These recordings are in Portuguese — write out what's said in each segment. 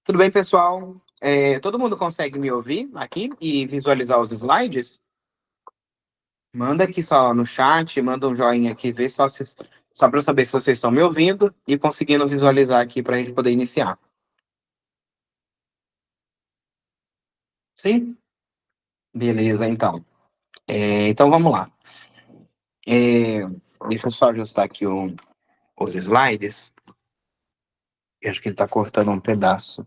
Tudo bem, pessoal? Todo mundo consegue me ouvir aqui e visualizar os slides? Manda aqui só no chat, manda um joinha aqui, vê só para eu saber se vocês estão me ouvindo e conseguindo visualizar aqui para a gente poder iniciar. Sim? Beleza, então. Então vamos lá. É, Deixa eu só ajustar aqui os slides. Eu acho que ele está cortando um pedaço.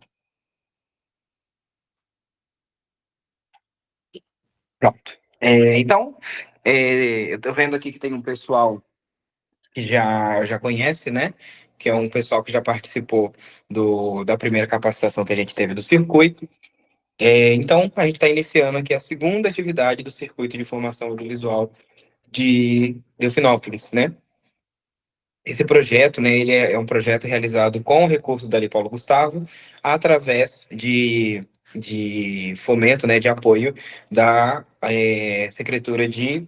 Pronto. Eu estou vendo aqui que tem um pessoal que já conhece, né? Que é um pessoal que já participou da primeira capacitação que a gente teve do circuito. Então, a gente está iniciando aqui a segunda atividade do circuito de formação audiovisual de Delfinópolis, né? Esse projeto, né, ele é um projeto realizado com recursos da Lei Paulo Gustavo, através de fomento, né, de apoio da Secretaria de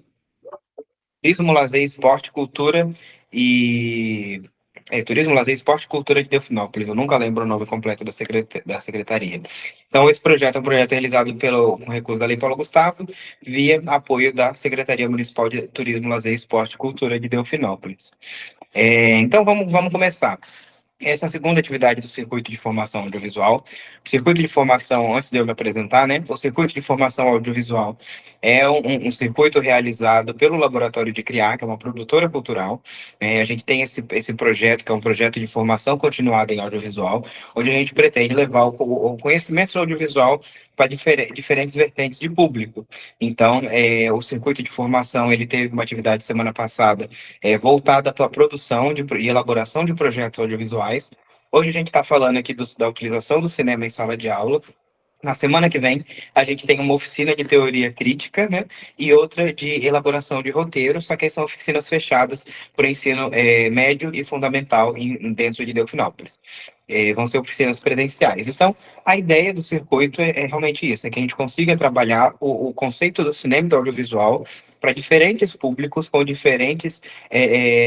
Turismo, Lazer, Esporte, Cultura e Turismo, Lazer, Esporte e Cultura de Delfinópolis. Eu nunca lembro o nome completo da secretaria. Então, esse projeto é um projeto realizado com recurso da Lei Paulo Gustavo, via apoio da Secretaria Municipal de Turismo, Lazer, Esporte e Cultura de Delfinópolis. Então, vamos começar. Essa é a segunda atividade do Circuito de Formação Audiovisual. O Circuito de Formação, antes de eu me apresentar, né? O Circuito de Formação Audiovisual é um circuito realizado pelo Laboratório de Criar, que é uma produtora cultural. A gente tem esse projeto, que é um projeto de formação continuada em audiovisual, onde a gente pretende levar o conhecimento do audiovisual para diferentes vertentes de público. Então, o Circuito de Formação, ele teve uma atividade semana passada voltada para a produção e elaboração de projetos audiovisuais. Hoje a gente está falando aqui da utilização do cinema em sala de aula. Na semana que vem, a gente tem uma oficina de teoria crítica, né? E outra de elaboração de roteiro, só que são oficinas fechadas para o ensino médio e fundamental dentro de Delfinópolis. Vão ser oficinas presenciais. Então, a ideia do circuito é realmente isso, é que a gente consiga trabalhar o conceito do cinema e do audiovisual para diferentes públicos com diferentes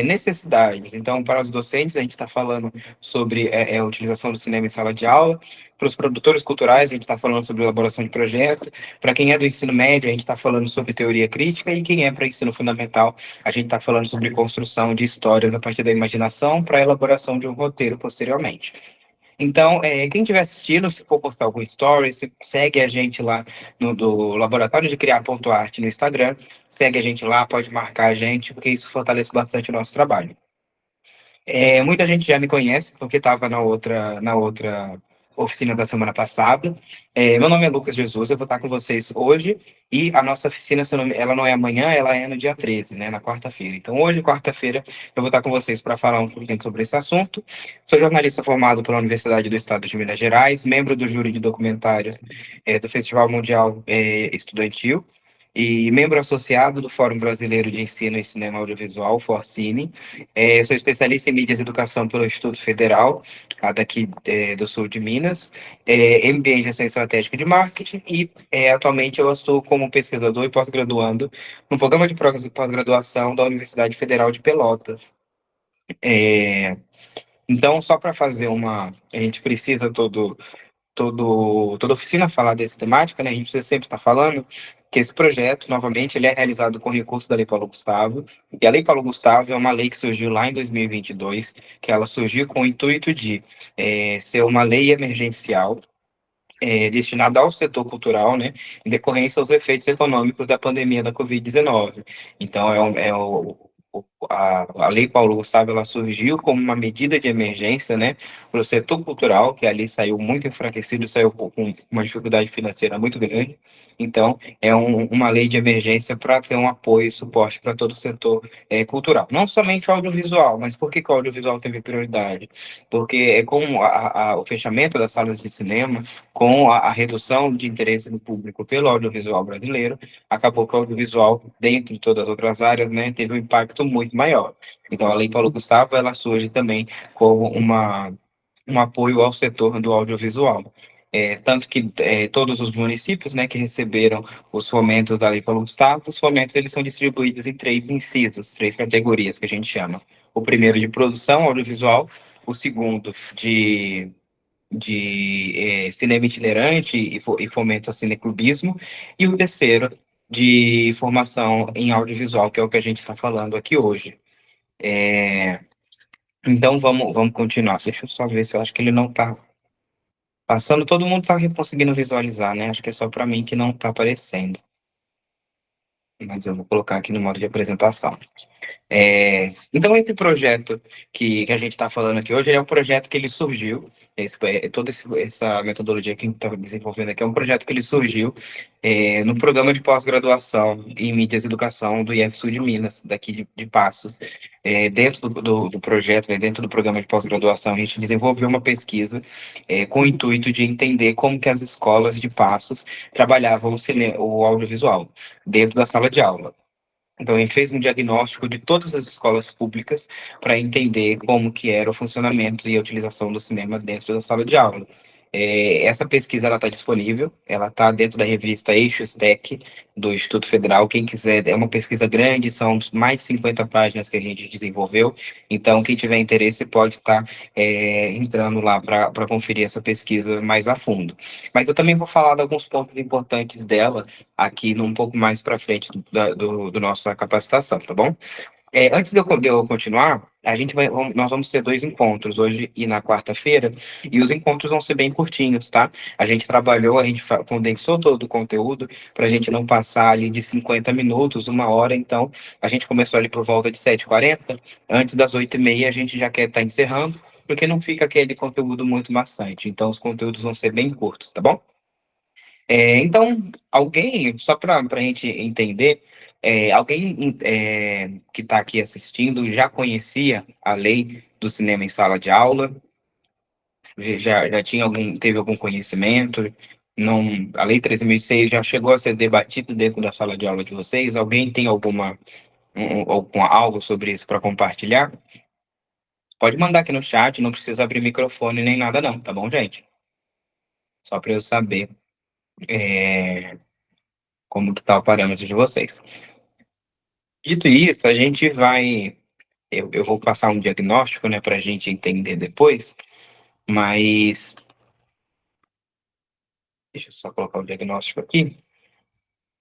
necessidades. Então, para os docentes, a gente está falando sobre a utilização do cinema em sala de aula. Para os produtores culturais, a gente está falando sobre elaboração de projeto. Para quem é do ensino médio, a gente está falando sobre teoria crítica. E quem é para ensino fundamental, a gente está falando sobre construção de histórias a partir da imaginação para a elaboração de um roteiro posteriormente. Então, quem estiver assistindo, se for postar algum story, segue a gente lá do Laboratório de Criar.arte no Instagram. Segue a gente lá, pode marcar a gente, porque isso fortalece bastante o nosso trabalho. Muita gente já me conhece, porque estava na outra oficina da semana passada. Meu nome é Lucas Jesus, eu vou estar com vocês hoje, e a nossa oficina, ela não é amanhã, ela é no dia 13, né, na quarta-feira. Então, hoje, quarta-feira, eu vou estar com vocês para falar um pouquinho sobre esse assunto. Sou jornalista formado pela Universidade do Estado de Minas Gerais, membro do júri de documentário do Festival Mundial Estudantil, e membro associado do Fórum Brasileiro de Ensino em Cinema Audiovisual, FORCine. Eu sou especialista em mídias e educação pelo Instituto Federal, daqui do sul de Minas, MBA em Gestão Estratégica de Marketing, e atualmente eu estou como pesquisador e pós-graduando no programa de pós-graduação da Universidade Federal de Pelotas. É, então, só para fazer a gente precisa toda oficina falar dessa temática, né? A gente precisa sempre estar falando que esse projeto, novamente, ele é realizado com recursos da Lei Paulo Gustavo, e a Lei Paulo Gustavo é uma lei que surgiu lá em 2022, que ela surgiu com o intuito de ser uma lei emergencial, destinada ao setor cultural, né, em decorrência aos efeitos econômicos da pandemia da Covid-19. Então, a Lei Paulo Gustavo, ela surgiu como uma medida de emergência, né, para o setor cultural, que ali saiu muito enfraquecido, saiu com uma dificuldade financeira muito grande. Então, uma lei de emergência para ter um apoio e suporte para todo o setor cultural. Não somente o audiovisual, mas por que que o audiovisual teve prioridade? Porque é com o fechamento das salas de cinema, com a redução de interesse do público pelo audiovisual brasileiro, acabou que o audiovisual, dentro de todas as outras áreas, né, teve um impacto muito maior. Então, a Lei Paulo Gustavo, ela surge também como um apoio ao setor do audiovisual. Tanto que todos os municípios, né, que receberam os fomentos da Lei Paulo Gustavo, os fomentos eles são distribuídos em três incisos, três categorias que a gente chama. O primeiro de produção audiovisual, o segundo de de cinema itinerante e fomento ao cineclubismo, e o terceiro de formação em audiovisual, que é o que a gente está falando aqui hoje. É, então vamos continuar. Deixa eu só ver se eu acho que ele não está passando. Todo mundo está conseguindo visualizar, né? Acho que é só para mim que não está aparecendo. Mas eu vou colocar aqui no modo de apresentação. Então, esse projeto que a gente está falando aqui hoje, ele é um projeto que ele surgiu, essa metodologia que a gente está desenvolvendo aqui é um projeto que ele surgiu no programa de pós-graduação em mídias e educação do IFSU de Minas, daqui de Passos. Dentro do projeto, né, dentro do programa de pós-graduação, a gente desenvolveu uma pesquisa com o intuito de entender como que as escolas de Passos trabalhavam o audiovisual dentro da sala de aula. Então, a gente fez um diagnóstico de todas as escolas públicas para entender como que era o funcionamento e a utilização do cinema dentro da sala de aula. Essa pesquisa está disponível, ela está dentro da revista Eixos Tech, do Instituto Federal. Quem quiser, é uma pesquisa grande, são mais de 50 páginas que a gente desenvolveu. Então, quem tiver interesse pode estar entrando lá para conferir essa pesquisa mais a fundo. Mas eu também vou falar de alguns pontos importantes dela aqui um pouco mais para frente do nossa capacitação, tá bom? Antes de eu continuar, nós vamos ter dois encontros, hoje e na quarta-feira, e os encontros vão ser bem curtinhos, tá? A gente trabalhou, a gente condensou todo o conteúdo para a gente não passar ali de 50 minutos, uma hora, então a gente começou ali por volta de 7h40, antes das 8h30 a gente já quer estar encerrando, porque não fica aquele conteúdo muito maçante, então os conteúdos vão ser bem curtos, tá bom? Então, alguém, só para a gente entender, alguém que está aqui assistindo já conhecia a lei do cinema em sala de aula? Já tinha teve algum conhecimento? Não, a lei 13.006 já chegou a ser debatida dentro da sala de aula de vocês? Alguém tem algo sobre isso para compartilhar? Pode mandar aqui no chat, não precisa abrir microfone nem nada não, tá bom, gente? Só para eu saber como que tá o parâmetro de vocês. Dito isso, a gente vai. Eu vou passar um diagnóstico, né, para a gente entender depois, mas. Deixa eu só colocar o diagnóstico aqui.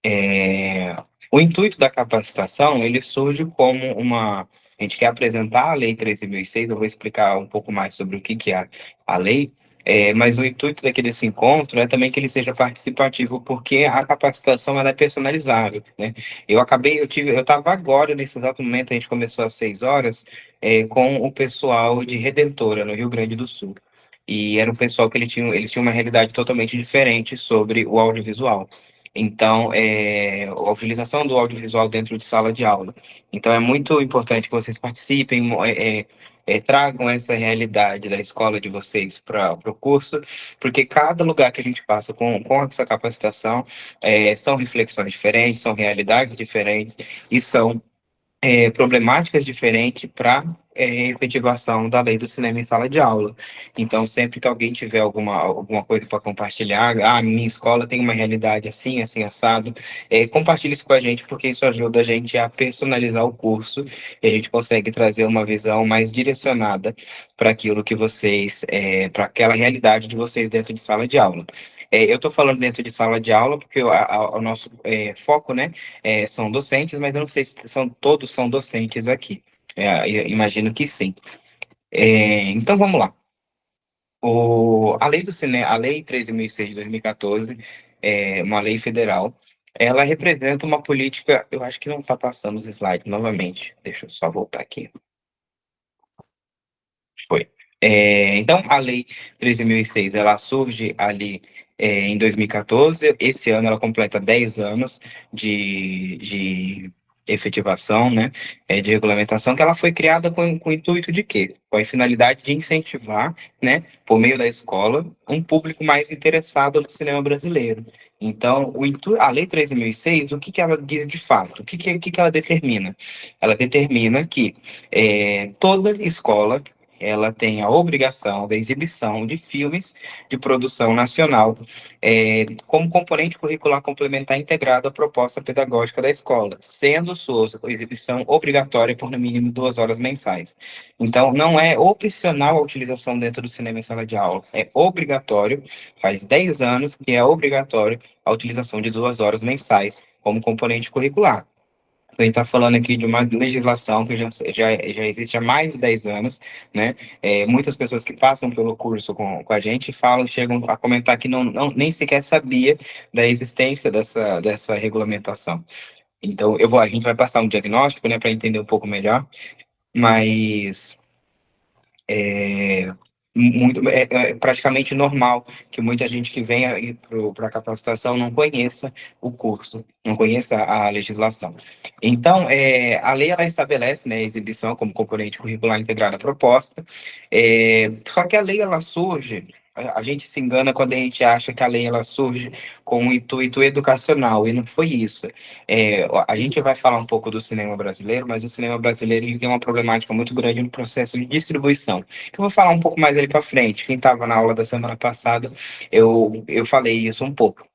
É, o intuito da capacitação, ele surge como uma... A gente quer apresentar a Lei 13.006, eu vou explicar um pouco mais sobre o que que é a lei, mas o intuito daqui desse encontro é também que ele seja participativo, porque a capacitação ela é personalizável, né? Eu estava agora, nesse exato momento, a gente começou às 6 horas, com o pessoal de Redentora, no Rio Grande do Sul. E era um pessoal que eles tinham uma realidade totalmente diferente sobre o audiovisual. Então, a utilização do audiovisual dentro de sala de aula. Então, é muito importante que vocês participem, tragam essa realidade da escola de vocês para o curso, porque cada lugar que a gente passa com essa capacitação são reflexões diferentes, são realidades diferentes e são problemáticas diferentes para efetivação da lei do cinema em sala de aula. Então, sempre que alguém tiver alguma coisa para compartilhar, minha escola tem uma realidade assim, assim, assado, compartilhe isso com a gente, porque isso ajuda a gente a personalizar o curso e a gente consegue trazer uma visão mais direcionada para aquilo que vocês, para aquela realidade de vocês dentro de sala de aula. Eu estou falando dentro de sala de aula porque o nosso foco, né, são docentes, mas eu não sei se todos são docentes aqui. Eu imagino que sim. Então vamos lá. A lei do cinema, a lei 13.006 de 2014, uma lei federal, ela representa uma política. Eu acho que não está passando os slides novamente. Deixa eu só voltar aqui. Foi. Então, a Lei 13.006, ela surge ali em 2014. Esse ano ela completa 10 anos de efetivação, né, de regulamentação, que ela foi criada com o intuito de quê? Com a finalidade de incentivar, né, por meio da escola, um público mais interessado no cinema brasileiro. Então, a Lei 13.006, o que que ela diz de fato? O que que ela determina? Ela determina que toda escola ela tem a obrigação da exibição de filmes de produção nacional, como componente curricular complementar integrado à proposta pedagógica da escola, sendo sua exibição obrigatória por no mínimo 2 horas mensais. Então, não é opcional a utilização dentro do cinema em sala de aula, é obrigatório, faz 10 anos que é obrigatório a utilização de 2 horas mensais como componente curricular. A gente está falando aqui de uma legislação que já existe há mais de 10 anos, né? Muitas pessoas que passam pelo curso com a gente falam, chegam a comentar que nem sequer sabia da existência dessa regulamentação. Então, a gente vai passar um diagnóstico, né, para entender um pouco melhor, mas é, é praticamente normal que muita gente que venha para a capacitação não conheça o curso, não conheça a legislação. Então, a lei ela estabelece, né, a exibição como componente curricular integrado à proposta, só que a lei ela surge. A gente se engana quando a gente acha que a lei ela surge com um intuito educacional, e não foi isso. A gente vai falar um pouco do cinema brasileiro, mas o cinema brasileiro ele tem uma problemática muito grande no processo de distribuição, que eu vou falar um pouco mais ali para frente. Quem estava na aula da semana passada, eu falei isso um pouco.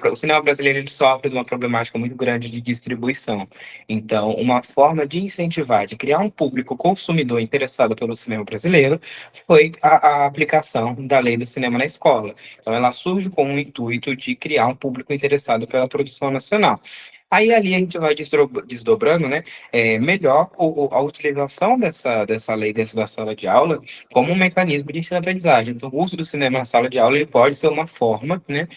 O cinema brasileiro ele sofre de uma problemática muito grande de distribuição. Então, uma forma de incentivar, de criar um público consumidor interessado pelo cinema brasileiro, foi a aplicação da lei do cinema na escola. Então, ela surge com o intuito de criar um público interessado pela produção nacional. Aí ali a gente vai desdobrando, né, melhor a utilização dessa lei dentro da sala de aula como um mecanismo de ensino-aprendizagem. Então, o uso do cinema na sala de aula ele pode ser uma forma, né,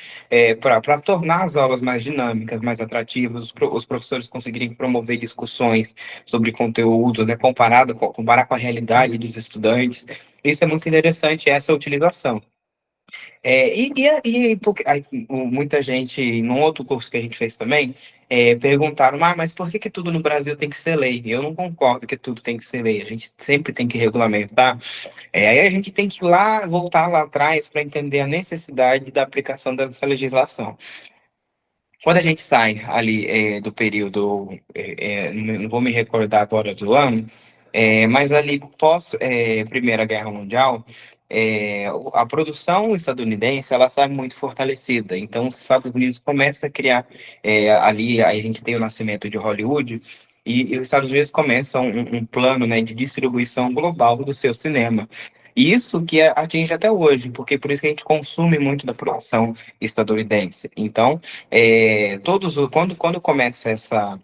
para tornar as aulas mais dinâmicas, mais atrativas, os professores conseguirem promover discussões sobre conteúdo, né, comparar com a realidade dos estudantes. Isso é muito interessante, essa utilização. Muita gente, num outro curso que a gente fez também, perguntaram, mas por que tudo no Brasil tem que ser lei? Eu não concordo que tudo tem que ser lei, a gente sempre tem que regulamentar. Aí a gente tem que voltar lá atrás para entender a necessidade da aplicação dessa legislação. Quando a gente sai ali do período, não vou me recordar agora do ano, mas ali pós Primeira Guerra Mundial, a produção estadunidense ela sai muito fortalecida. Então, os Estados Unidos começam a criar ali, aí a gente tem o nascimento de Hollywood, e os Estados Unidos começam um plano, né, de distribuição global do seu cinema. E isso que atinge até hoje, porque por isso que a gente consome muito da produção estadunidense. Então, quando começa essa,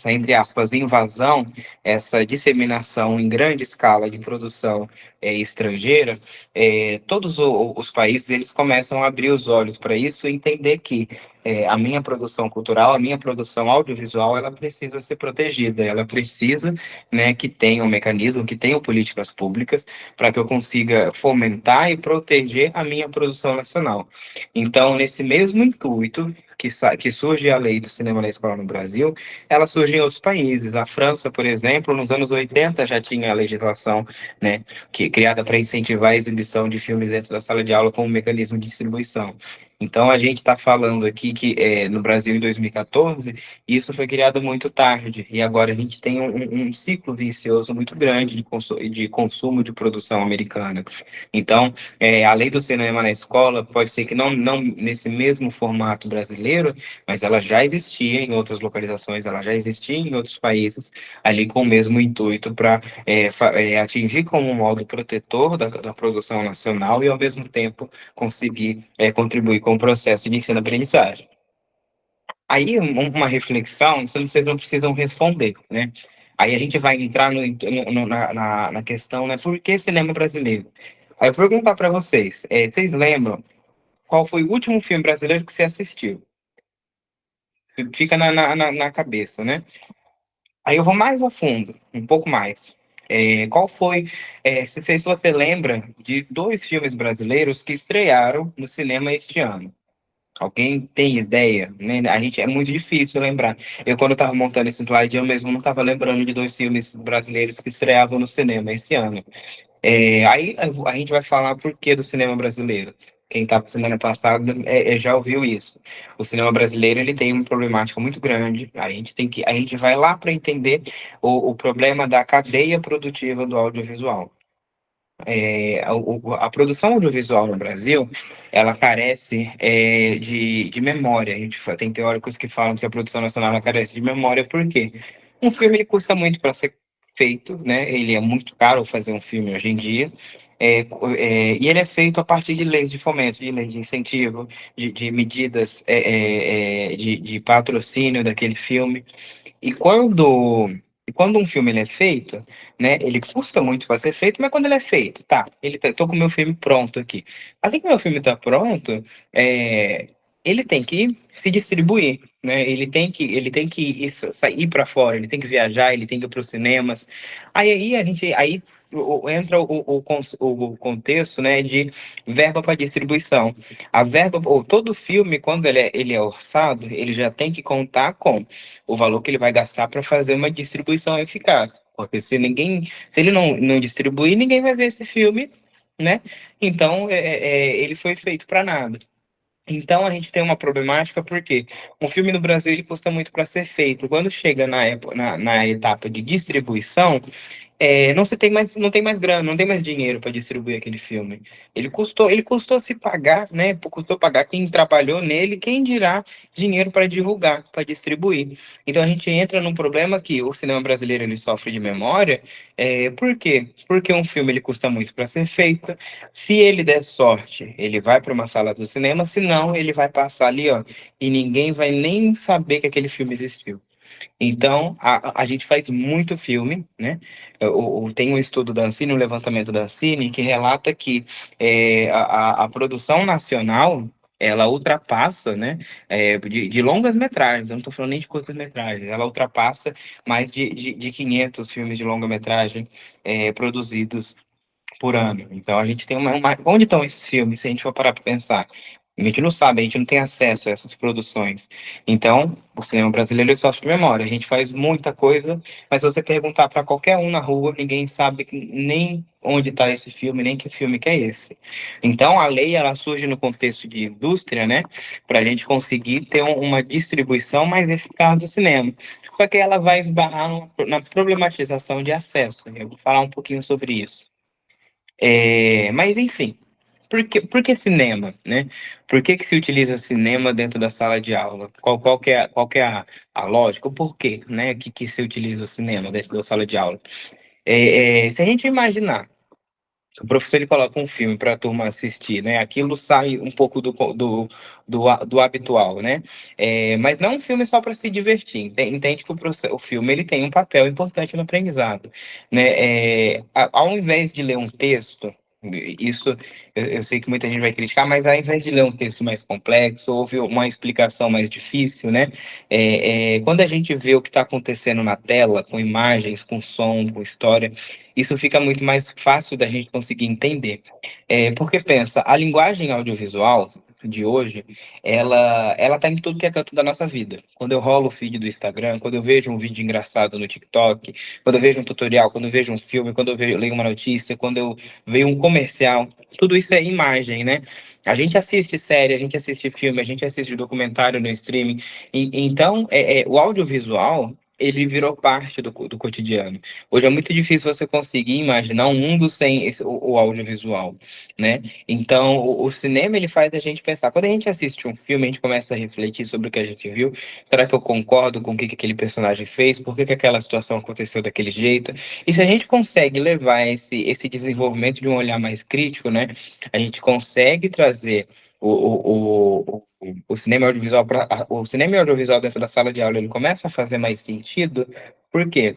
entre aspas, invasão, essa disseminação em grande escala de produção estrangeira, todos os países eles começam a abrir os olhos para isso e entender que a minha produção cultural, a minha produção audiovisual, ela precisa ser protegida, ela precisa, né, que tenha um mecanismo, que tenha políticas públicas para que eu consiga fomentar e proteger a minha produção nacional. Então, nesse mesmo intuito que surge a lei do cinema na escola no Brasil, ela surge em outros países. A França, por exemplo, nos anos 80 já tinha a legislação, né, criada para incentivar a exibição de filmes dentro da sala de aula como um mecanismo de distribuição. Então, a gente está falando aqui que no Brasil, em 2014, isso foi criado muito tarde, e agora a gente tem um ciclo vicioso muito grande de consumo de produção americana. Então, a lei do cinema na escola pode ser que não nesse mesmo formato brasileiro, mas ela já existia em outras localizações, ela já existia em outros países, ali com o mesmo intuito para atingir como um modo protetor da produção nacional e, ao mesmo tempo, conseguir contribuir com o processo de ensino-aprendizagem. Aí, uma reflexão, vocês não precisam responder, né? Aí a gente vai entrar na questão, né? Por que cinema brasileiro? Aí eu vou perguntar para vocês, vocês lembram qual foi o último filme brasileiro que você assistiu? Fica na cabeça, né? Aí eu vou mais a fundo, um pouco mais. Qual foi, se você lembra de 2 filmes brasileiros que estrearam no cinema este ano? Alguém tem ideia? Né? A gente é muito difícil lembrar. Eu, quando estava montando esse slide, eu mesmo não estava lembrando de 2 filmes brasileiros que estreavam no cinema esse ano. Aí a gente vai falar por que do cinema brasileiro. Quem estava semana passada já ouviu isso. O cinema brasileiro ele tem uma problemática muito grande. A gente vai lá para entender o problema da cadeia produtiva do audiovisual. A produção audiovisual no Brasil, ela carece de memória. Tem teóricos que falam que a produção nacional ela carece de memória, por quê? Um filme ele custa muito para ser feito, né? Ele é muito caro fazer um filme hoje em dia. E ele é feito a partir de leis de fomento, de leis de incentivo, de medidas de patrocínio daquele filme. E quando um filme ele é feito, né, ele custa muito para ser feito, mas quando ele é feito, tá, tô com o meu filme pronto aqui. Assim que o meu filme está pronto, é, ele tem que se distribuir, né? Ele tem que sair para fora, ele tem que viajar, ele tem que ir para os cinemas. Aí entra o contexto, né, de verba para distribuição. A verba, ou todo filme, quando ele é orçado, ele já tem que contar com o valor que ele vai gastar para fazer uma distribuição eficaz. Porque se ele não distribuir, ninguém vai ver esse filme, né? Então, ele foi feito para nada. Então, a gente tem uma problemática porque um filme no Brasil ele custa muito para ser feito. Quando chega na etapa de distribuição, não tem mais grana, não tem mais dinheiro para distribuir aquele filme. Ele custou se pagar, né? Custou pagar quem trabalhou nele, quem dirá dinheiro para divulgar, para distribuir. Então a gente entra num problema que o cinema brasileiro ele sofre de memória. Por quê? Porque um filme ele custa muito para ser feito. Se ele der sorte, ele vai para uma sala do cinema, se não, ele vai passar ali, ó, e ninguém vai nem saber que aquele filme existiu. Então, a gente faz muito filme, né? Tem um estudo da Ancine, um levantamento da Ancine, que relata que a produção nacional, ela ultrapassa, né? De longas metragens, eu não estou falando nem de curtas metragens, ela ultrapassa mais de 500 filmes de longa metragem produzidos por ano. Então a gente tem Onde estão esses filmes, se a gente for parar para pensar? A gente não sabe, a gente não tem acesso a essas produções. Então, o cinema brasileiro ele sofre de memória. A gente faz muita coisa, mas se você perguntar para qualquer um na rua, ninguém sabe nem onde está esse filme, nem que filme que é esse. Então, a lei ela surge no contexto de indústria, né, para a gente conseguir ter uma distribuição mais eficaz do cinema. Só que ela vai esbarrar na problematização de acesso. Eu vou falar um pouquinho sobre isso. Mas, enfim, por que cinema, né? Por que se utiliza cinema dentro da sala de aula? Qual que é a lógica? O porquê, né? Que se utiliza o cinema dentro da sala de aula? Se a gente imaginar, o professor ele coloca um filme para a turma assistir, né? Aquilo sai um pouco do habitual, né? Mas não é um filme só para se divertir. Entende que o filme ele tem um papel importante no aprendizado, né? Ao invés de ler um texto, isso eu sei que muita gente vai criticar, mas ao invés de ler um texto mais complexo, houve uma explicação mais difícil, né? Quando a gente vê o que está acontecendo na tela, com imagens, com som, com história, isso fica muito mais fácil da gente conseguir entender. Porque pensa, a linguagem audiovisual de hoje, ela tá em tudo que é canto da nossa vida. Quando eu rolo o feed do Instagram, quando eu vejo um vídeo engraçado no TikTok, quando eu vejo um tutorial, quando eu vejo um filme, quando leio uma notícia, quando eu vejo um comercial, tudo isso é imagem, né? A gente assiste série, a gente assiste filme, a gente assiste documentário no streaming. Então, o audiovisual, ele virou parte do cotidiano. Hoje é muito difícil você conseguir imaginar um mundo sem o audiovisual, né? Então, o cinema, ele faz a gente pensar. Quando a gente assiste um filme, a gente começa a refletir sobre o que a gente viu. Será que eu concordo com o que aquele personagem fez? Por que aquela situação aconteceu daquele jeito? E se a gente consegue levar esse desenvolvimento de um olhar mais crítico, né? A gente consegue trazer o cinema audiovisual o cinema audiovisual dentro da sala de aula, ele começa a fazer mais sentido, porque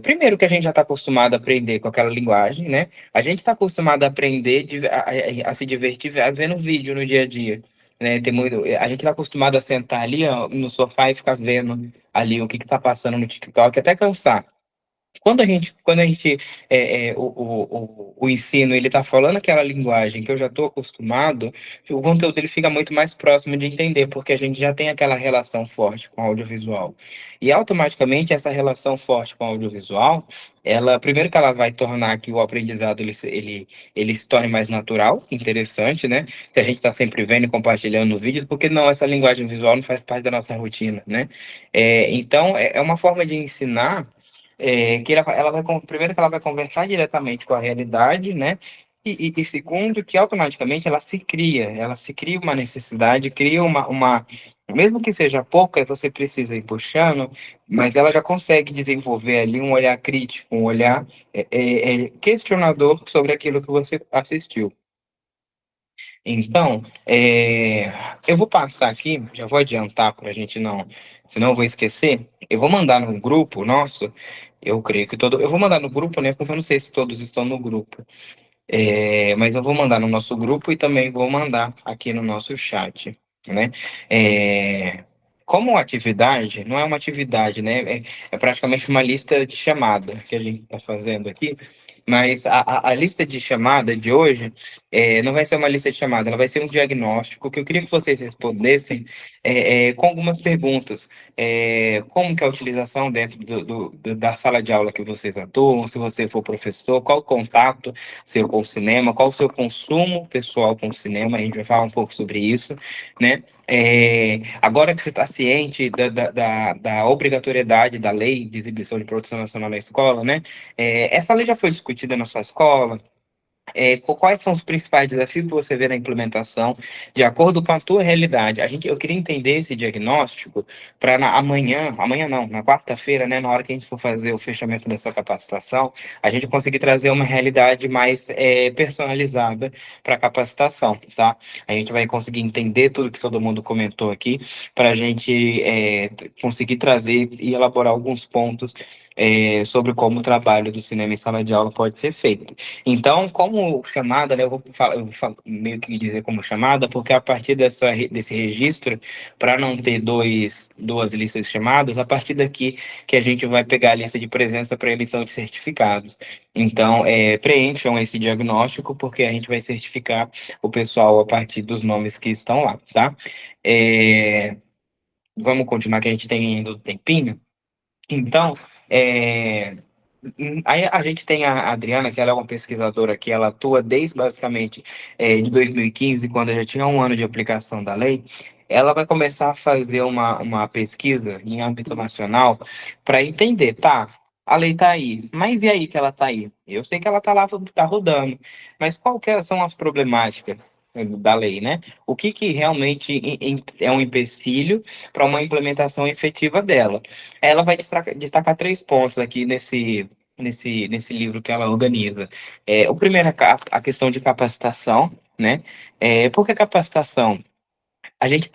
primeiro que a gente já está acostumado a aprender com aquela linguagem, né? A gente está acostumado a aprender a se divertir vendo vídeo no dia a dia, né? A gente está acostumado a sentar ali ó, no sofá e ficar vendo ali o que está passando no TikTok, até cansar. Quando a gente o ensino ele está falando aquela linguagem que eu já estou acostumado, o conteúdo ele fica muito mais próximo de entender, porque a gente já tem aquela relação forte com o audiovisual. E automaticamente essa relação forte com o audiovisual, ela, primeiro que ela vai tornar que o aprendizado ele se torne mais natural, interessante, né? Que a gente está sempre vendo e compartilhando no vídeo, porque não, essa linguagem visual não faz parte da nossa rotina, né? Então, é uma forma de ensinar que ela vai, primeiro que ela vai conversar diretamente com a realidade, né? E segundo, que automaticamente ela se cria uma necessidade, cria mesmo que seja pouca, você precisa ir puxando, mas ela já consegue desenvolver ali um olhar crítico, um olhar questionador sobre aquilo que você assistiu. Então, eu vou passar aqui, já vou adiantar para a gente não, senão eu vou esquecer. Eu vou mandar no grupo nosso, eu creio que todo. Eu vou mandar no grupo, né? Porque eu não sei se todos estão no grupo. Mas eu vou mandar no nosso grupo e também vou mandar aqui no nosso chat, né? É, como atividade, não é uma atividade, né? É praticamente uma lista de chamada que a gente está fazendo aqui. Mas a lista de chamada de hoje não vai ser uma lista de chamada, ela vai ser um diagnóstico que eu queria que vocês respondessem com algumas perguntas. Como que é a utilização dentro da sala de aula que vocês atuam, se você for professor, qual o contato seu com o cinema, qual o seu consumo pessoal com o cinema, a gente vai falar um pouco sobre isso, né? Agora que você está ciente da obrigatoriedade da lei de exibição de produção nacional na escola, né? Essa lei já foi discutida na sua escola? Quais são os principais desafios que você vê na implementação, de acordo com a tua realidade? Eu queria entender esse diagnóstico para amanhã não, na quarta-feira, né, na hora que a gente for fazer o fechamento dessa capacitação, a gente conseguir trazer uma realidade mais personalizada para a capacitação, tá? A gente vai conseguir entender tudo que todo mundo comentou aqui, para a gente conseguir trazer e elaborar alguns pontos sobre como o trabalho do cinema em sala de aula pode ser feito. Então, como chamada, né, eu vou meio que dizer como chamada, porque a partir desse registro, para não ter duas listas de chamadas, a partir daqui que a gente vai pegar a lista de presença para emissão de certificados. Então, preencham esse diagnóstico, porque a gente vai certificar o pessoal a partir dos nomes que estão lá, tá? É, vamos continuar, que a gente tem ainda um tempinho. Então, é, aí a gente tem a Adriana, que ela é uma pesquisadora que ela atua desde basicamente de 2015, quando já tinha um ano de aplicação da lei. Ela vai começar a fazer uma pesquisa em âmbito nacional para entender, tá? A lei está aí, mas e aí que ela está aí? Eu sei que ela está lá, tá rodando, mas são as problemáticas da lei, né? O que realmente é um empecilho para uma implementação efetiva dela? Ela vai destacar três pontos aqui nesse livro que ela organiza. O primeiro é a questão de capacitação, né? Por que capacitação? A gente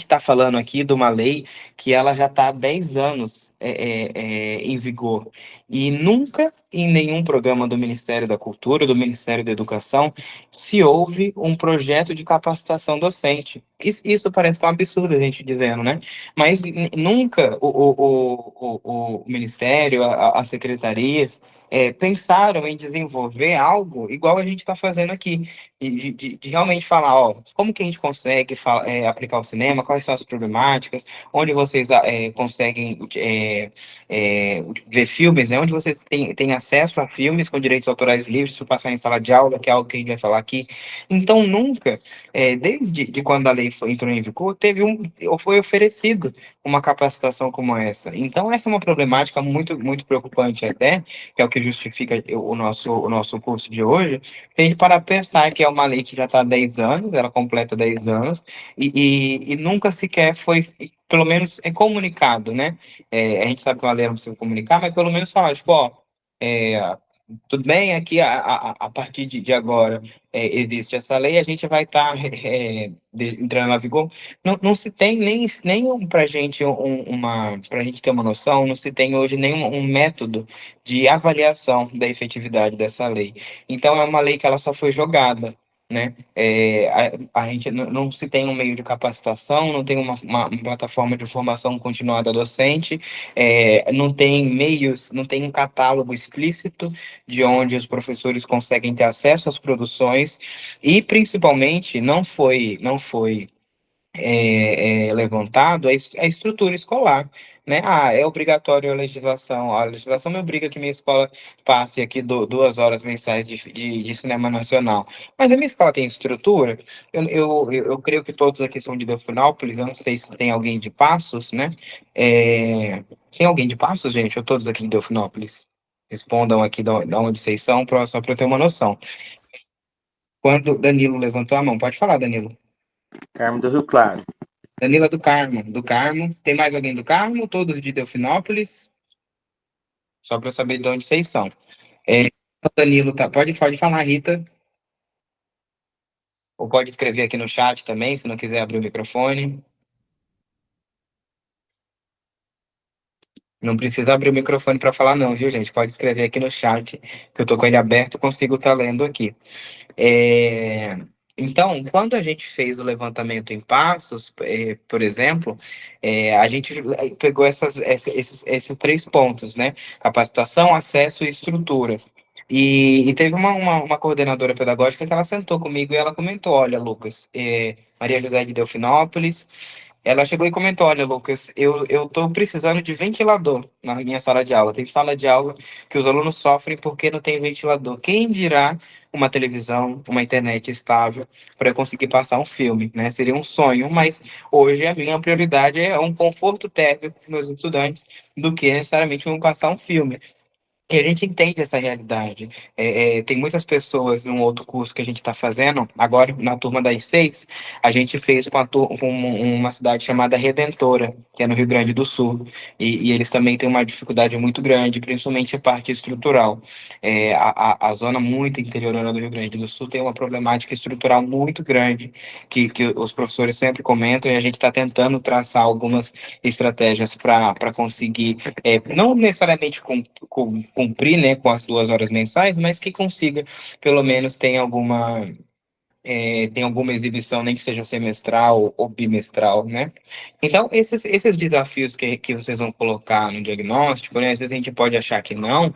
tá falando aqui de uma lei que ela já está há 10 anos em vigor. E nunca em nenhum programa do Ministério da Cultura, do Ministério da Educação, se houve um projeto de capacitação docente. Isso parece que é um absurdo a gente dizendo, né? Mas nunca o Ministério, as secretarias, pensaram em desenvolver algo igual a gente está fazendo aqui de realmente falar, ó, como que a gente consegue aplicar o cinema, quais são as problemáticas, onde vocês conseguem ver filmes, né, onde vocês têm acesso a filmes com direitos autorais livres para passar em sala de aula, que é algo que a gente vai falar aqui. Então, nunca, desde quando a lei entrou em vigor, ou foi oferecido uma capacitação como essa. Então, essa é uma problemática muito, muito preocupante até, que é o que justifica o nosso curso de hoje, tem que parar para pensar que é uma lei que já está há 10 anos, ela completa 10 anos, e nunca sequer foi, pelo menos, comunicado, né? A gente sabe que uma lei não precisa comunicar, mas pelo menos falar, tipo, ó, é, tudo bem, aqui a partir de agora existe essa lei, a gente vai estar entrando na vigor. Não se tem nem para gente para gente ter uma noção, não se tem hoje nenhum um método de avaliação da efetividade dessa lei. Então é uma lei que ela só foi jogada. né? A gente não se tem um meio de capacitação, não tem uma plataforma de formação continuada docente, não tem meios, não tem um catálogo explícito de onde os professores conseguem ter acesso às produções e, principalmente, não foi levantado a estrutura escolar, né? Ah, é obrigatório a legislação me obriga que minha escola passe aqui 2 horas mensais de cinema nacional. Mas a minha escola tem estrutura? Eu creio que todos aqui são de Delfinópolis, eu não sei se tem alguém de Passos, né? Tem alguém de Passos, gente, ou todos aqui de Delfinópolis? Respondam aqui de onde vocês são, só para eu ter uma noção. Quando Danilo levantou a mão, pode falar, Danilo. Carmo do Rio Claro. Danila do Carmo. Do Carmo. Tem mais alguém do Carmo? Todos de Delfinópolis? Só para eu saber de onde vocês são. É, o Danilo tá. Pode falar, Rita. Ou pode escrever aqui no chat também, se não quiser abrir o microfone. Não precisa abrir o microfone para falar, não, viu, gente? Pode escrever aqui no chat, que eu tô com ele aberto, consigo estar lendo aqui. É, Então, quando a gente fez o levantamento em passos, por exemplo, a gente pegou esses 3 pontos, né? Capacitação, acesso e estrutura. E teve uma coordenadora pedagógica que ela sentou comigo e ela comentou: olha, Lucas, Maria José de Delfinópolis. Ela chegou e comentou: olha, Lucas, eu tô precisando de ventilador na minha sala de aula. Tem sala de aula que os alunos sofrem porque não tem ventilador. Quem dirá uma televisão, uma internet estável para eu conseguir passar um filme, né? Seria um sonho, mas hoje a minha prioridade é um conforto térmico para meus estudantes do que necessariamente vão passar um filme. E a gente entende essa realidade. Tem muitas pessoas num outro curso que a gente está fazendo, agora na turma das 6, a gente fez com uma cidade chamada Redentora, que é no Rio Grande do Sul. E eles também têm uma dificuldade muito grande, principalmente a parte estrutural. A zona muito interiorana do Rio Grande do Sul tem uma problemática estrutural muito grande, que os professores sempre comentam, e a gente está tentando traçar algumas estratégias para conseguir não necessariamente cumprir, né, com as 2 horas mensais, mas que consiga, pelo menos, tem alguma exibição, nem que seja semestral ou bimestral, né? Então, esses desafios que vocês vão colocar no diagnóstico, né, às vezes a gente pode achar que não,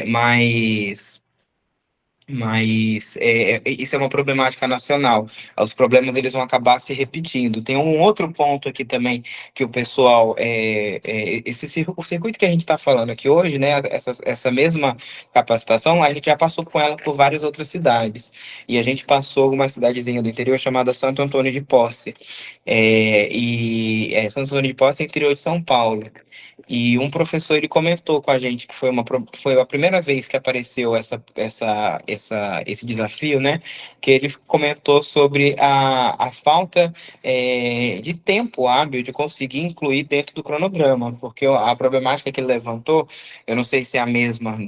mas isso é uma problemática nacional. Os problemas eles vão acabar se repetindo. Tem um outro ponto aqui também que o pessoal, o circuito que a gente está falando aqui hoje, né? Essa mesma capacitação, a gente já passou com ela por várias outras cidades. E a gente passou uma cidadezinha do interior chamada Santo Antônio de Posse. Santo Antônio de Posse é interior de São Paulo. E um professor ele comentou com a gente que foi a primeira vez que apareceu esse desafio, né? Que ele comentou sobre a falta de tempo hábil de conseguir incluir dentro do cronograma, porque a problemática que ele levantou, eu não sei se é a mesma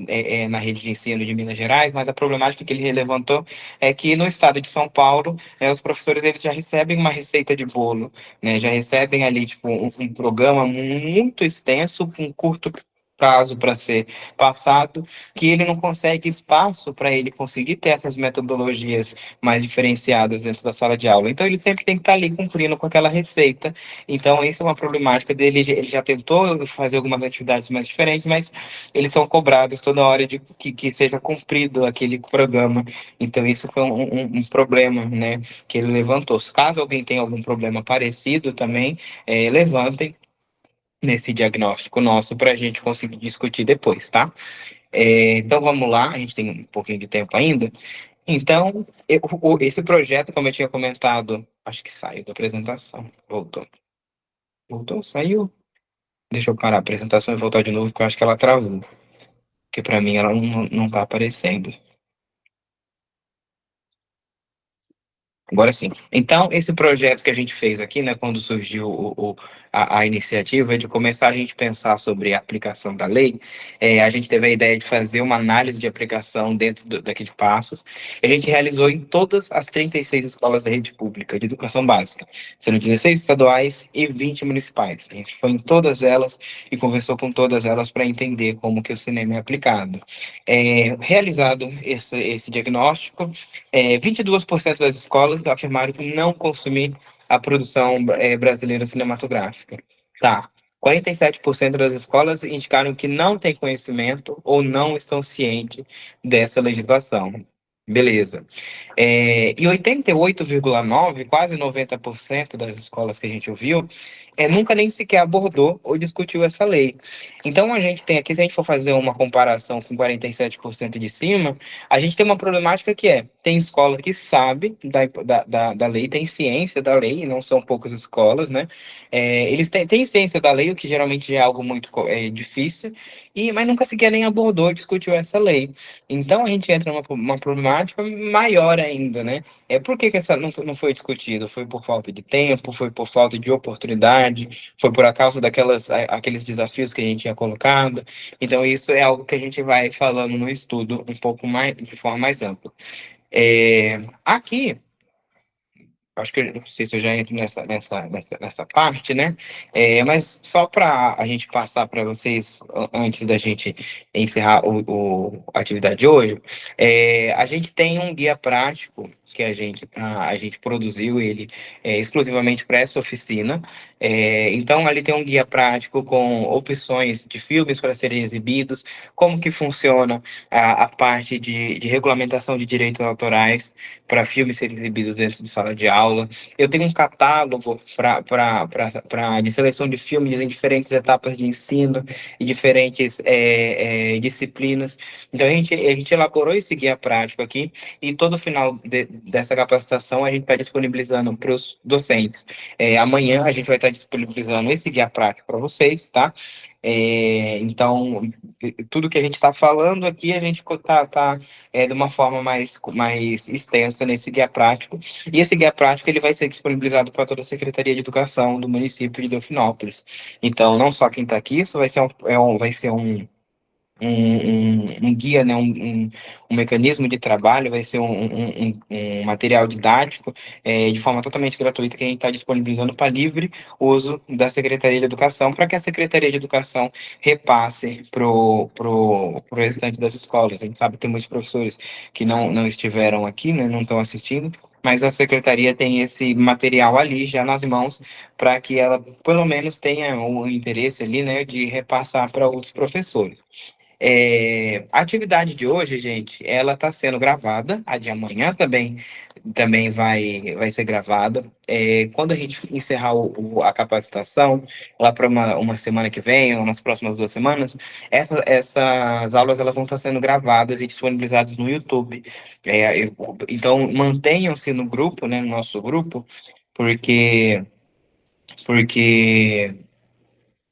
na rede de ensino de Minas Gerais, mas a problemática que ele levantou é que no estado de São Paulo, os professores eles já recebem uma receita de bolo, né? Já recebem ali tipo um programa muito extenso, com curto prazo para ser passado, que ele não consegue espaço para ele conseguir ter essas metodologias mais diferenciadas dentro da sala de aula. Então ele sempre tem que estar ali cumprindo com aquela receita. Então essa é uma problemática dele. Ele já tentou fazer algumas atividades mais diferentes, mas eles são cobrados toda hora de que seja cumprido aquele programa. Então isso foi um problema, né, que ele levantou. Caso alguém tenha algum problema parecido também, levantem nesse diagnóstico nosso para a gente conseguir discutir depois, tá? Então vamos lá, a gente tem um pouquinho de tempo ainda. Então, esse projeto, como eu tinha comentado, acho que saiu da apresentação. Voltou. Voltou? Saiu? Deixa eu parar a apresentação e voltar de novo, porque eu acho que ela travou. Porque para mim ela não está aparecendo. Agora sim. Então, esse projeto que a gente fez aqui, né, quando surgiu a iniciativa de começar a gente pensar sobre a aplicação da lei. A gente teve a ideia de fazer uma análise de aplicação dentro daqui de Passos. A gente realizou em todas as 36 escolas da rede pública de educação básica, sendo 16 estaduais e 20 municipais. A gente foi em todas elas e conversou com todas elas para entender como que o cinema é aplicado. Realizado esse diagnóstico, 22% das escolas afirmaram que não consumir a produção brasileira cinematográfica. Tá. 47% das escolas indicaram que não têm conhecimento ou não estão cientes dessa legislação. Beleza. E 88,9%, quase 90% das escolas que a gente ouviu, nunca nem sequer abordou ou discutiu essa lei. Então, a gente tem aqui, se a gente for fazer uma comparação com 47% de cima, a gente tem uma problemática que tem escola que sabe da lei, tem ciência da lei, e não são poucas escolas, né? Eles têm ciência da lei, o que geralmente é algo muito difícil, mas nunca sequer nem abordou e discutiu essa lei. Então, a gente entra numa problemática maior ainda, né? Por que essa não foi discutido? Foi por falta de tempo, foi por falta de oportunidade, foi por causa aqueles desafios que a gente tinha colocado. Então, isso é algo que a gente vai falando no estudo um pouco mais, de forma mais ampla. Aqui, acho que eu não sei se eu já entro nessa parte, né? Mas só para a gente passar para vocês, antes da gente encerrar a atividade de hoje, a gente tem um guia prático que a gente produziu ele exclusivamente para essa oficina. Então, ali tem um guia prático com opções de filmes para serem exibidos, como que funciona a parte de regulamentação de direitos autorais para filmes serem exibidos dentro de sala de aula. Eu tenho um catálogo de seleção de filmes em diferentes etapas de ensino e diferentes disciplinas. Então, a gente elaborou esse guia prático aqui e todo final dessa capacitação a gente está disponibilizando para os docentes. Amanhã a gente vai estar disponibilizando esse guia prático para vocês, tá? Então, tudo que a gente está falando aqui, a gente está de uma forma mais extensa nesse guia prático. E esse guia prático ele vai ser disponibilizado para toda a Secretaria de Educação do município de Delfinópolis. Então, não só quem está aqui, isso vai ser um guia, né, um mecanismo de trabalho, vai ser um material didático de forma totalmente gratuita que a gente está disponibilizando para livre uso da Secretaria de Educação, para que a Secretaria de Educação repasse pro restante das escolas. A gente sabe que tem muitos professores que não estiveram aqui, né, não estão assistindo, mas a Secretaria tem esse material ali já nas mãos para que ela, pelo menos, tenha o interesse ali, né, de repassar para outros professores. A atividade de hoje, gente, ela está sendo gravada, a de amanhã também vai ser gravada. Quando a gente encerrar a capacitação, lá para uma semana que vem, ou nas próximas 2 semanas, essas aulas elas vão estar sendo gravadas e disponibilizadas no YouTube. Então, mantenham-se no grupo, né, no nosso grupo, porque, porque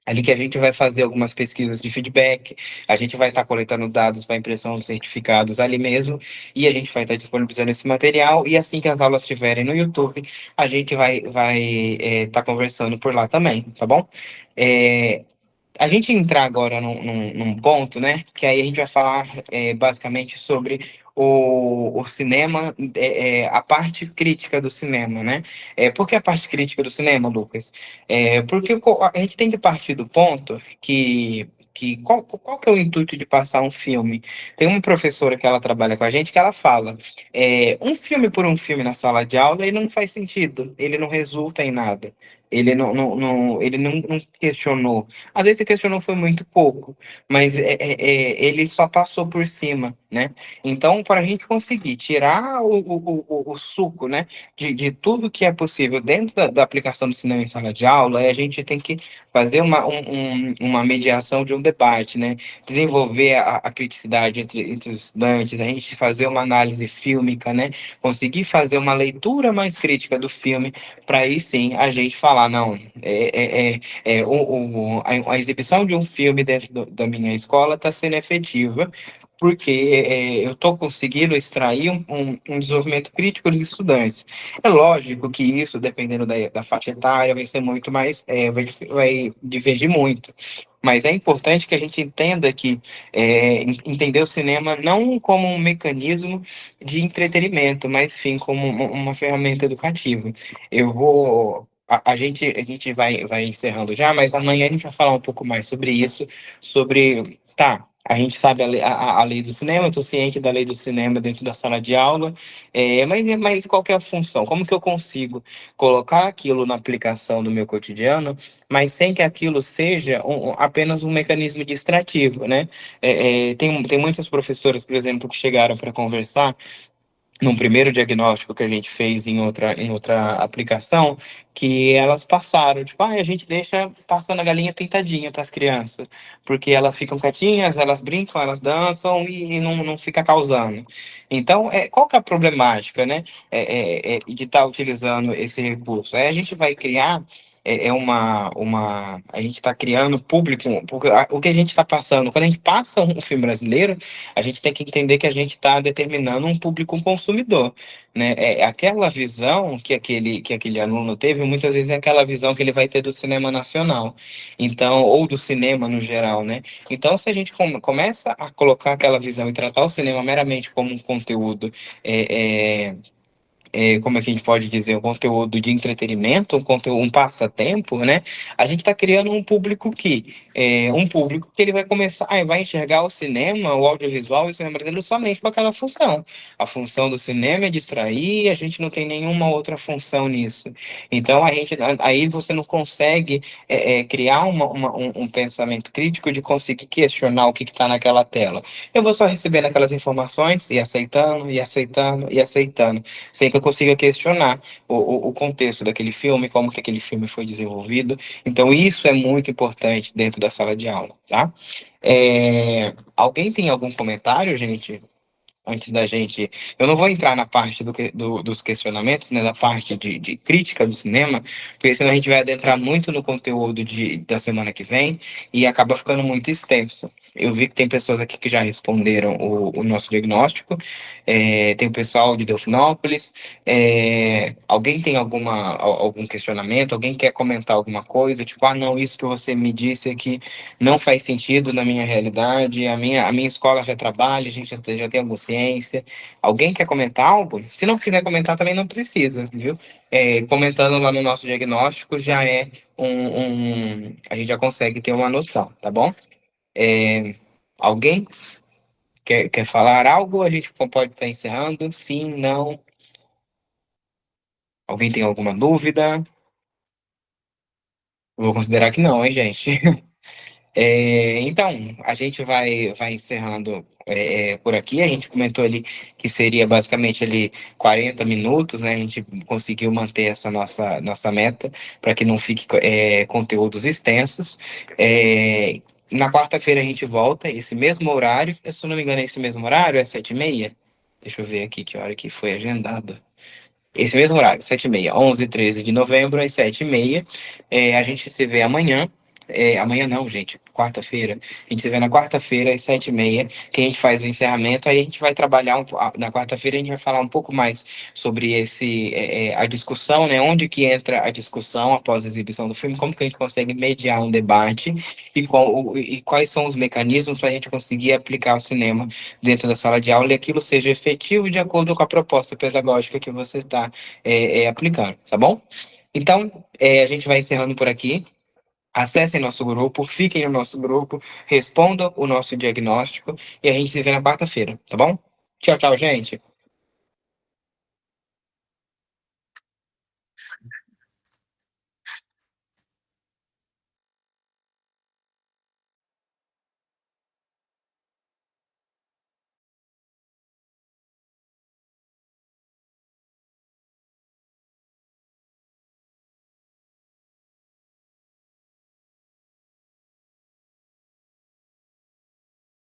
ali que a gente vai fazer algumas pesquisas de feedback, a gente vai estar coletando dados para impressão dos certificados ali mesmo, e a gente vai estar disponibilizando esse material, e assim que as aulas estiverem no YouTube, a gente vai estar conversando por lá também, tá bom? A gente entrar agora num ponto, né? Que aí a gente vai falar basicamente sobre o cinema, a parte crítica do cinema, né? Por que a parte crítica do cinema, Lucas? Porque a gente tem que partir do ponto que qual que é o intuito de passar um filme? Tem uma professora que ela trabalha com a gente que ela fala, um filme por um filme na sala de aula, ele não faz sentido, ele não resulta em nada. Ele não questionou. Às vezes, a questionou foi muito pouco, mas ele só passou por cima, né? Então, para a gente conseguir tirar o suco, né, de tudo que é possível dentro da aplicação do cinema em sala de aula, a gente tem que fazer uma mediação de um debate, né? Desenvolver a criticidade entre os estudantes, a gente fazer uma análise fílmica, né? Conseguir fazer uma leitura mais crítica do filme, para aí sim a gente falar, não, a exibição de um filme dentro da minha escola está sendo efetiva porque eu estou conseguindo extrair um desenvolvimento crítico dos estudantes. É lógico que isso, dependendo da faixa etária, vai ser muito mais, vai divergir muito. Mas é importante que a gente entenda que entender o cinema não como um mecanismo de entretenimento, mas sim como uma ferramenta educativa. Eu vou. A gente vai encerrando já, mas amanhã a gente vai falar um pouco mais sobre isso, sobre. Tá, a gente sabe a lei do cinema, eu estou ciente da lei do cinema dentro da sala de aula, mas qual que é a função? Como que eu consigo colocar aquilo na aplicação do meu cotidiano, mas sem que aquilo seja apenas um mecanismo distrativo, né? Tem muitas professoras, por exemplo, que chegaram para conversar num primeiro diagnóstico que a gente fez em outra aplicação, que elas passaram, tipo, a gente deixa passando a galinha pintadinha para as crianças, porque elas ficam quietinhas, elas brincam, elas dançam e não fica causando. Então, qual que é a problemática, né, de estar utilizando esse recurso? A gente vai criar a gente está criando público, porque o que a gente está passando, quando a gente passa um filme brasileiro, a gente tem que entender que a gente está determinando um público consumidor, né? Aquela visão que aquele aluno teve, muitas vezes é aquela visão que ele vai ter do cinema nacional, então, ou do cinema no geral, né? Então, se a gente começa a colocar aquela visão e tratar o cinema meramente como um conteúdo como é que a gente pode dizer, um conteúdo de entretenimento, um passatempo, né? A gente está criando um público que ele vai começar, vai enxergar o cinema, o audiovisual e o cinema brasileiro somente com aquela função. A função do cinema é distrair, a gente não tem nenhuma outra função nisso. Então aí você não consegue criar um pensamento crítico de conseguir questionar o que está naquela tela. Eu vou só recebendo aquelas informações e aceitando, e aceitando, e aceitando sem que eu consiga questionar o contexto daquele filme, como que aquele filme foi desenvolvido. Então, isso é muito importante dentro da sala de aula, tá? Alguém tem algum comentário, gente? Antes da gente. Eu não vou entrar na parte dos questionamentos, né, da parte de crítica do cinema, porque senão a gente vai adentrar muito no conteúdo da semana que vem e acaba ficando muito extenso. Eu vi que tem pessoas aqui que já responderam o nosso diagnóstico, tem o pessoal de Delfinópolis. Alguém tem algum questionamento? Alguém quer comentar alguma coisa? Tipo, não, isso que você me disse aqui não faz sentido na minha realidade, a minha escola já trabalha, a gente já tem alguma ciência. Alguém quer comentar algo? Se não quiser comentar, também não precisa, viu? Comentando lá no nosso diagnóstico, a gente já consegue ter uma noção, tá bom? Alguém quer falar algo? A gente pode estar encerrando? Sim, não? Alguém tem alguma dúvida? Vou considerar que não, hein, gente? Então, a gente vai encerrando por aqui. A gente comentou ali que seria basicamente ali 40 minutos, né? A gente conseguiu manter essa nossa meta para que não fique conteúdos extensos. Na quarta-feira a gente volta, esse mesmo horário. Se eu não me engano, é esse mesmo horário, é 7h30? Deixa eu ver aqui que hora que foi agendado. Esse mesmo horário, 7h30, 11 e 13 de novembro, às 7h30. A gente se vê amanhã. Amanhã não, gente, quarta-feira. A gente se vê na quarta-feira, às 7h30, que a gente faz o encerramento. Aí a gente vai trabalhar, na quarta-feira a gente vai falar um pouco mais sobre a discussão, né? Onde que entra a discussão após a exibição do filme, como que a gente consegue mediar um debate e quais são os mecanismos para a gente conseguir aplicar o cinema dentro da sala de aula e aquilo seja efetivo de acordo com a proposta pedagógica que você está aplicando, tá bom? Então, a gente vai encerrando por aqui. Acessem nosso grupo, fiquem no nosso grupo, respondam o nosso diagnóstico e a gente se vê na quarta-feira, tá bom? Tchau, tchau, gente.